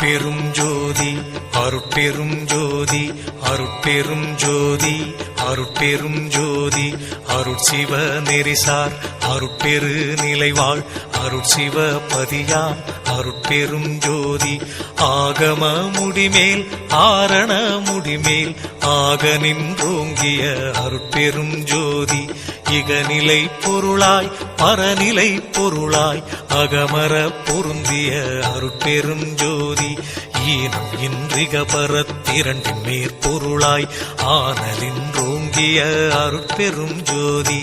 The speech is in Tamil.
அருட்பெரும் ஜோதி அருட்பெரும் ஜோதி அருட்பெரும் ஜோதி அருட்பெரும் ஜோதி அருட்சிவ நெறிசார் அருட்பெரு நிலைவாழ் அருட்சிவ பதியாம் அருட்பெரும் ஜோதி ஆகம முடிமேல் ஆரண முடிமேல் ஆக நின்றோங்கிய அருட்பெரும் ஜோதி இகநிலை பொருளாய் பரநிலை பொருளாய் அகமர பொருந்திய அருட்பெரும் ஜோதி ஈனம் இன்றிக பரத்திரண்டின் மேற்பொருளாய் ஆனலின்றோங்கிய அருட்பெரும் ஜோதி.